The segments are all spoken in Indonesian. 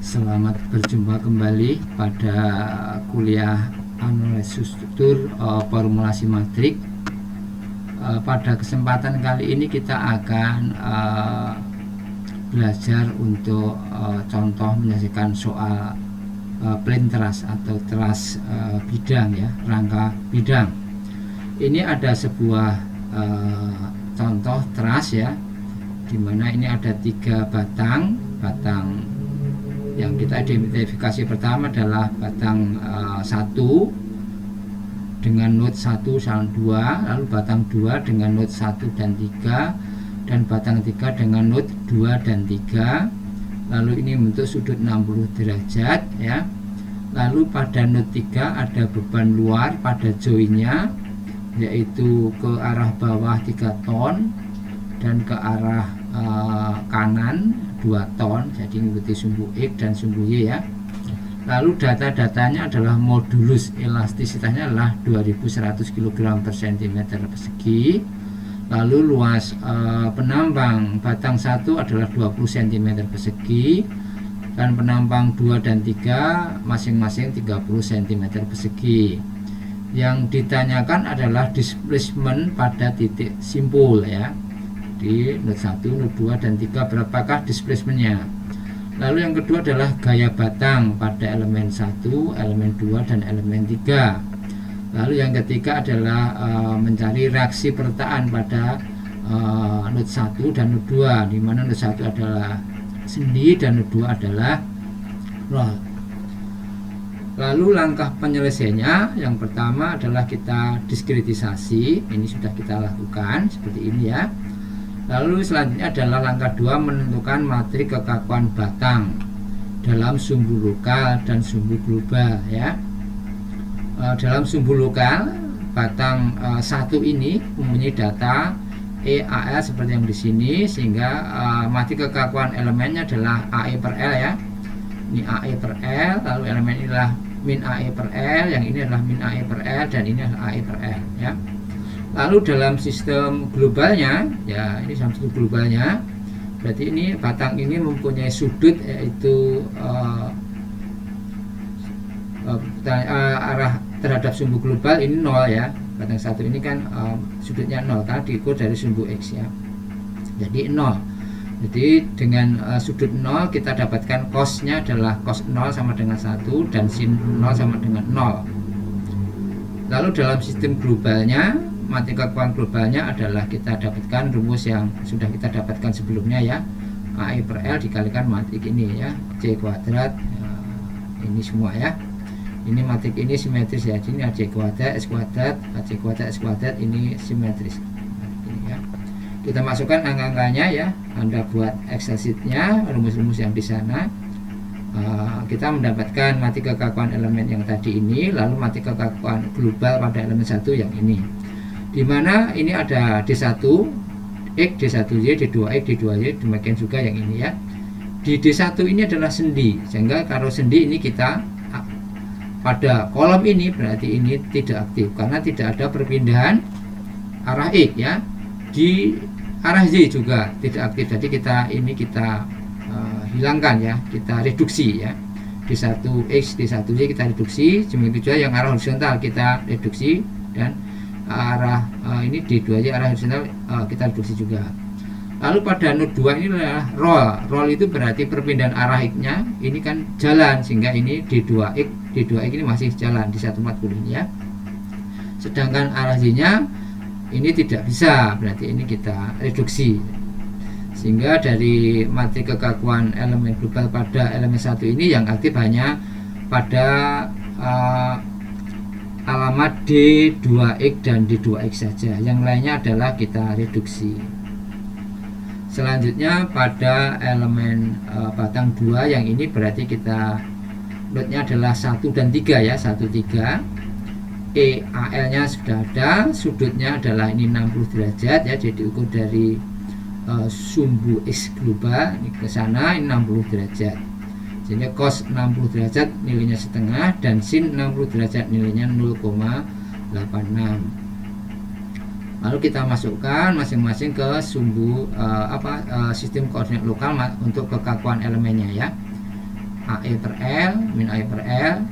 Selamat berjumpa kembali pada kuliah analisis struktur formulasi matrik. Pada kesempatan kali ini kita akan belajar untuk contoh menyelesaikan soal plane truss atau truss bidang, ya, rangka bidang. Ini ada sebuah contoh truss, ya, dimana ini ada 3 batang yang kita identifikasi. Pertama adalah batang 1 dengan node 1 sama 2, lalu batang 2 dengan node 1 dan 3, dan batang 3 dengan node 2 dan 3. Lalu ini membentuk sudut 60 derajat, ya. Lalu pada node 3 ada beban luar pada joinnya, yaitu ke arah bawah 3 ton dan ke arah kanan 2 ton, jadi mengikuti sumbu X dan sumbu Y, ya. Lalu data-datanya adalah modulus elastisitasnya adalah 2100 kg per cm persegi. Lalu luas penambang batang 1 adalah 20 cm persegi, dan penambang 2 dan 3 masing-masing 30 cm persegi. Yang ditanyakan adalah displacement pada titik simpul, ya, di node 1, node 2 dan 3 berapakah displacementnya. Lalu yang kedua adalah gaya batang pada elemen 1, elemen 2 dan elemen 3. Lalu yang ketiga adalah mencari reaksi pertaan pada node 1 dan node 2, di mana node 1 adalah sendi dan node 2 adalah roll. Lalu langkah penyelesaiannya, yang pertama adalah kita diskretisasi. Ini sudah kita lakukan seperti ini, ya. Lalu selanjutnya adalah langkah 2, menentukan matrik kekakuan batang dalam sumbu lokal dan sumbu global, ya. Dalam sumbu lokal, batang 1 ini mempunyai data EAL seperti yang di sini, sehingga matrik kekakuan elemennya adalah AE per L, ya. Ini AE per L, lalu elemen ini adalah min AE per L, yang ini adalah min AE per L, dan ini adalah AE per L, ya. Lalu dalam sistem globalnya, ya, ini dalam sistem globalnya, berarti ini batang ini mempunyai sudut, yaitu arah terhadap sumbu global ini 0, ya. Batang 1 ini kan sudutnya 0 karena diukur dari sumbu X, ya. Jadi 0. Jadi dengan sudut 0 kita dapatkan cosnya adalah cos 0 sama dengan 1 dan sin 0 sama dengan 0. Lalu dalam sistem globalnya, matrik kekakuan globalnya adalah kita dapatkan rumus yang sudah kita dapatkan sebelumnya, ya. AE per L dikalikan matrik ini, ya, C kuadrat, ini semua, ya. Ini matrik ini simetris, ya. Ini AC kuadrat, S kuadrat, AC kuadrat, S kuadrat, ini simetris. Ini, ya. Kita masukkan angka-angkanya, ya. Anda buat Excel sheet-nya, rumus-rumus yang di sana. Kita mendapatkan matrik kekakuan elemen yang tadi ini, lalu matrik kekakuan global pada elemen 1 yang ini, dimana ini ada D1 X, D1Y, D2X, D2Y, demikian juga yang ini, ya. Di D1 ini adalah sendi, sehingga kalau sendi ini kita pada kolom ini berarti ini tidak aktif karena tidak ada perpindahan arah X, ya. Di arah Y juga tidak aktif, jadi kita hilangkan, ya, kita reduksi, ya. D1X, D1Y kita reduksi, demikian juga yang arah horizontal kita reduksi, dan arah ini D2Y arah horizontal kita reduksi juga. Lalu pada node 2 ini adalah roll itu berarti perpindahan arah X-nya ini kan jalan, sehingga ini D2X ini masih jalan di 140 ini, ya. Sedangkan arah Y-nya ini tidak bisa, berarti ini kita reduksi, sehingga dari matrik kekakuan elemen global pada elemen 1 ini yang aktif hanya pada alamat D2X dan D2X saja, yang lainnya adalah kita reduksi. Selanjutnya pada elemen batang 2 yang ini berarti kita node-nya adalah 1 dan 3, ya, 1, 3. EAL nya sudah ada, sudutnya adalah ini 60 derajat, ya, jadi diukur dari sumbu X global ini ke sana, ini 60 derajat, sehingga cos 60 derajat nilainya setengah dan sin 60 derajat nilainya 0,86. Lalu kita masukkan masing-masing ke sumbu sistem koordinat lokal untuk kekakuan elemennya, ya. AE per L, min AE per L,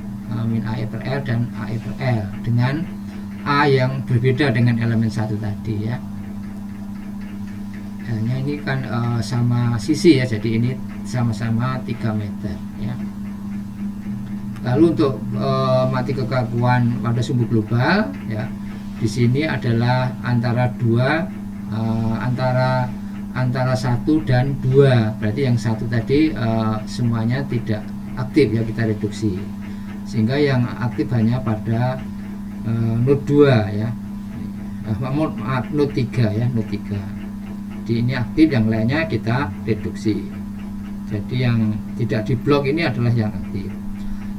min AE per L, dan AE per L dengan A yang berbeda dengan elemen 1 tadi ya. L-nya ini kan sama sisi ya, jadi ini sama-sama 3 meter ya. Lalu untuk mati kekakuan pada sumbu global ya, di sini adalah antara antara 1 dan 2. Berarti yang 1 tadi semuanya tidak aktif ya, kita reduksi, sehingga yang aktif hanya pada node 2 ya, maaf node 3 ya, node 3. Di ini aktif, yang lainnya kita reduksi. Jadi yang tidak diblok ini adalah yang aktif.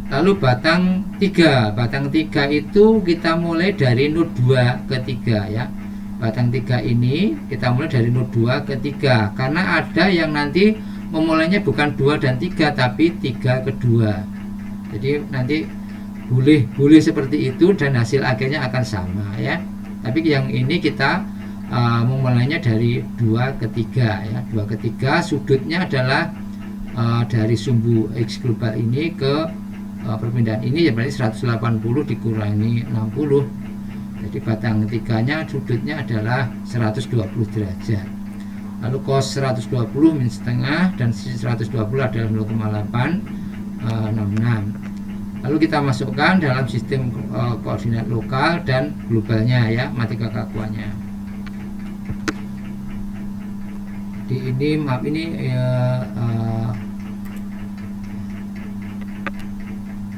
Lalu batang 3 itu kita mulai dari node 2 ke 3 ya. Batang 3 ini kita mulai dari node 2 ke 3, karena ada yang nanti memulainya bukan 2 dan 3 tapi 3 ke 2. Jadi nanti boleh seperti itu dan hasil akhirnya akan sama ya. Tapi yang ini kita memulainya dari 2 ke 3 ya. 2 ke 3 sudutnya adalah dari sumbu X global ini ke perpindahan ini ya, berarti 180 dikurangi 60. Jadi batang 3-nya sudutnya adalah 120 derajat. Lalu cos 120 min setengah dan 120 adalah 0,866. Lalu kita masukkan dalam sistem koordinat lokal dan globalnya ya, mati kekakuannya. Di ini maaf ini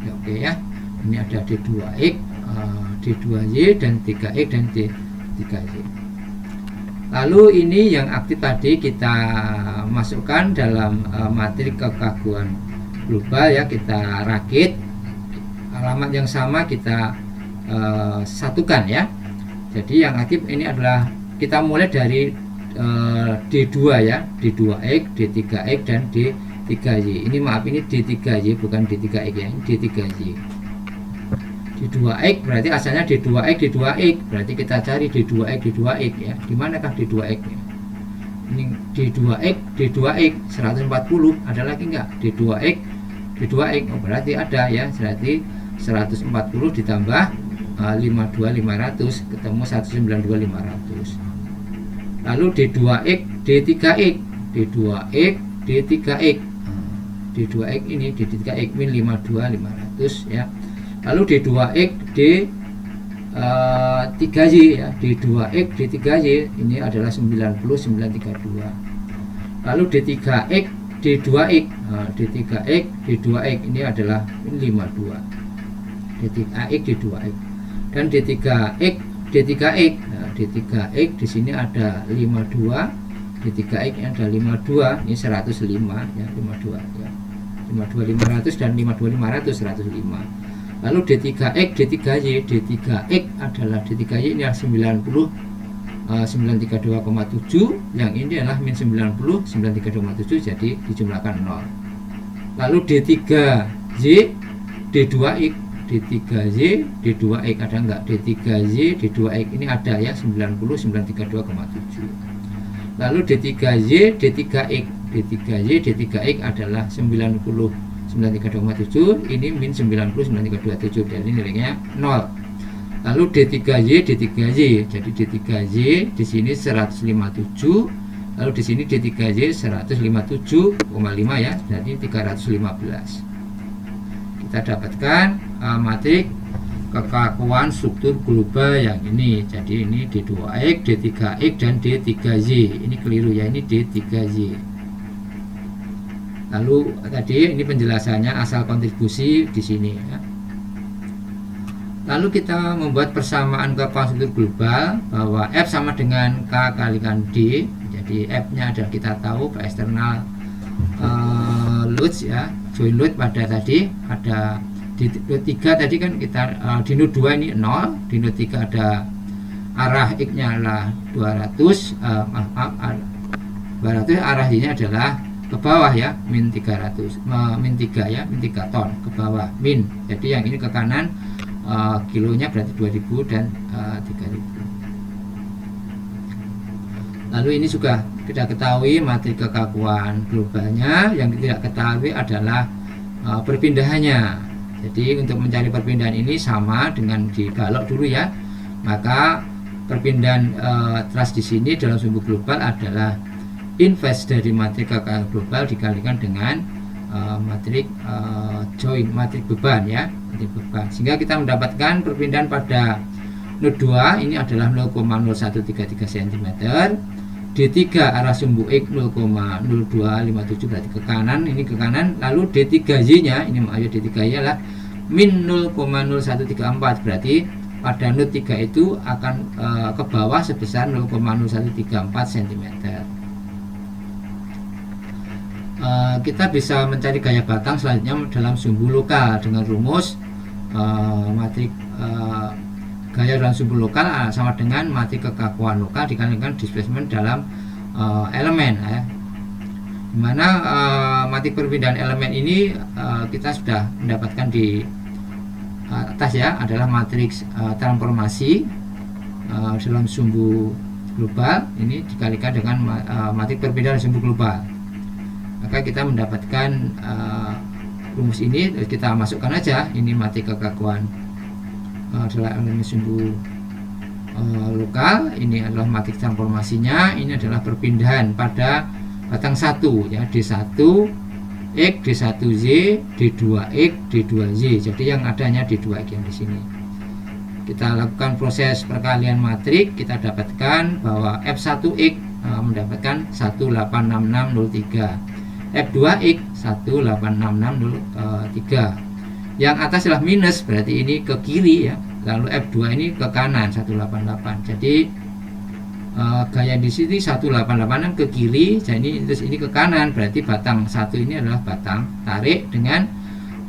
oke ya, ini ada D2X, D2Y dan 3X dan D3Y. Lalu ini yang aktif tadi kita masukkan dalam materi kekakuan global ya, kita rakit alamat yang sama, kita satukan ya. Jadi yang aktif ini adalah kita mulai dari D2 ya, D2X, D3X dan D3Y. Ini maaf ini D3Y bukan D3X ya, ini D3Y. D2X berarti asalnya D2X, D2X. Berarti kita cari D2X, D2X ya. Di manakah D2X ya? Ini D2X, D2X 140. Ada lagi enggak? D2X, D2X. Oh, berarti ada ya. Berarti 140 ditambah 52500 ketemu 192.500. Lalu D2X, D3X, D2X, D3X. D2X ini D3X min 52500 ya. Lalu D2X, D3Y ya, D2X, D3Y ini adalah 90932. Lalu D3X, D2X, D3X, D2X ini adalah 52. D3X, D2X dan D3X, D3X. Nah, D3X di sini ada 52, D3X yang ada 52, ini 105 ya, 52 ya. 52500 dan 52500 105. Lalu D3X, D3Y, D3X adalah D3Y ini adalah 932,7, yang ini adalah min 90 932,7, jadi dijumlahkan 0. Lalu D3Y, D2X, D3Y, D2X ada enggak? D3Y, D2X ini ada ya, 90 932,7. Lalu D3Y, D3X, D3Y, D3X adalah 90 93,7, ini min 99,27, jadi nilainya 0. Lalu D3Y, D3Y, jadi D3Y di sini 157, lalu di sini D3Y 157,5 ya, jadi 315. Kita dapatkan matrik kekakuan struktur global yang ini. Jadi ini D2X, D3X dan D3Y. Ini keliru ya, ini D3Y. Lalu tadi ini penjelasannya asal kontribusi di sini ya. Lalu kita membuat persamaan kekakuan struktur global bahwa F sama dengan K kalikan D. Jadi F-nya adalah kita tahu ke eksternal load ya, join load pada tadi ada di node 3 tadi kan kita di node 2 ini 0, di node 3 ada arah X-nya adalah 200, 200, arah Y-nya adalah ke bawah ya, min 300, min 3 ya, min 3 ton ke bawah min. Jadi yang ini ke kanan, kilonya berarti 2000 dan 3000. Lalu ini juga kita ketahui materi kekakuan globalnya. Yang tidak ketahui adalah perpindahannya. Jadi untuk mencari perpindahan ini sama dengan di balok dulu ya. Maka perpindahan trust di sini dalam sumbu global adalah inverse dari matrik KKL global dikalikan dengan matrik join, matrik beban ya, matrik beban. Sehingga kita mendapatkan perpindahan pada node 2 ini adalah 0,0133 cm. D3 arah sumbu X 0,0257 berarti ke kanan, ini ke kanan. Lalu D3Y nya ini D3Y adalah min 0,0134 berarti pada node 3 itu akan ke bawah sebesar 0,0134 cm. Kita bisa mencari gaya batang selanjutnya dalam sumbu lokal dengan rumus matrik gaya dalam sumbu lokal sama dengan matrik kekakuan lokal dikalikan displacement dalam elemen ya. Dimana matrik perpindahan elemen ini kita sudah mendapatkan di atas ya, adalah matriks transformasi dalam sumbu global ini dikalikan dengan matrik perpindahan sumbu global. Maka kita mendapatkan rumus ini, kita masukkan aja ini matrik kekakuan adalah elemen sumbu lokal, ini adalah matrik transformasinya, ini adalah perpindahan pada batang 1 ya, D1 X, D1Z, D2X, D2Z. Jadi yang adanya D2X yang di sini. Kita lakukan proses perkalian matrik, kita dapatkan bahwa F1X mendapatkan 186603, F2X 186603. Yang atas adalah minus, berarti ini ke kiri ya. Lalu F2 ini ke kanan 188. Jadi gaya di sini 188 ke kiri, jadi terus ini ke kanan, berarti batang 1 ini adalah batang tarik dengan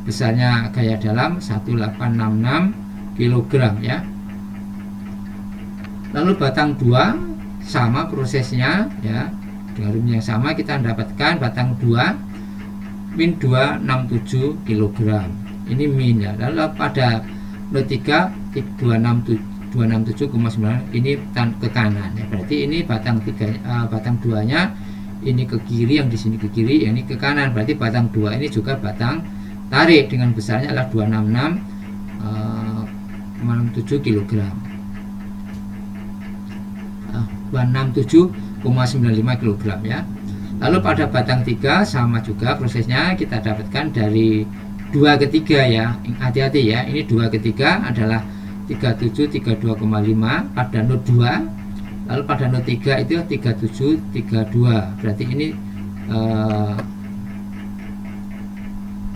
besarnya gaya dalam 1866 kg ya. Lalu batang 2 sama prosesnya ya, dengan rumus yang sama kita mendapatkan batang 2 min 267 kg. Ini min ya. Lalu pada node 3 267,9 ini ke kanan ya. Berarti ini batang 3 batang 2 nya ini ke kiri, yang di sini ke kiri, yang ini ke kanan. Berarti batang 2 ini juga batang tarik dengan besarnya adalah 267 kg. 267,95 kg ya. Lalu pada batang 3 sama juga prosesnya, kita dapatkan dari 2 ke 3 ya, hati-hati ya, ini 2 ke 3 adalah 3732,5 pada node 2, lalu pada node 3 itu 3732, berarti ini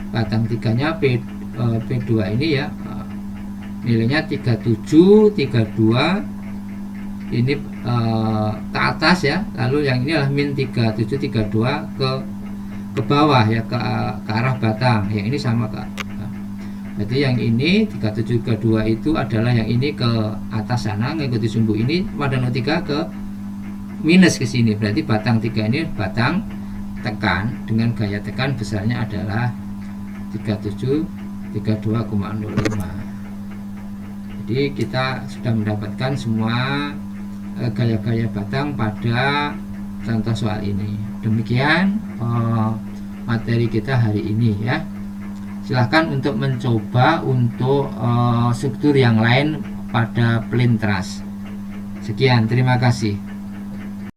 batang 3 nya P2 ini ya, nilainya 3732 ini ke atas ya, lalu yang ini adalah min 3732 ke bawah ya, ke arah batang, yang ini sama ke berarti yang ini 3732 itu adalah yang ini ke atas sana mengikuti sumbu ini, pada node 3 ke minus ke sini, berarti batang 3 ini batang tekan dengan gaya tekan besarnya adalah 3732,05. Jadi kita sudah mendapatkan semua gaya-gaya batang pada contoh soal ini. Demikian materi kita hari ini ya. Silahkan untuk mencoba untuk struktur yang lain pada plain truss. Sekian, terima kasih.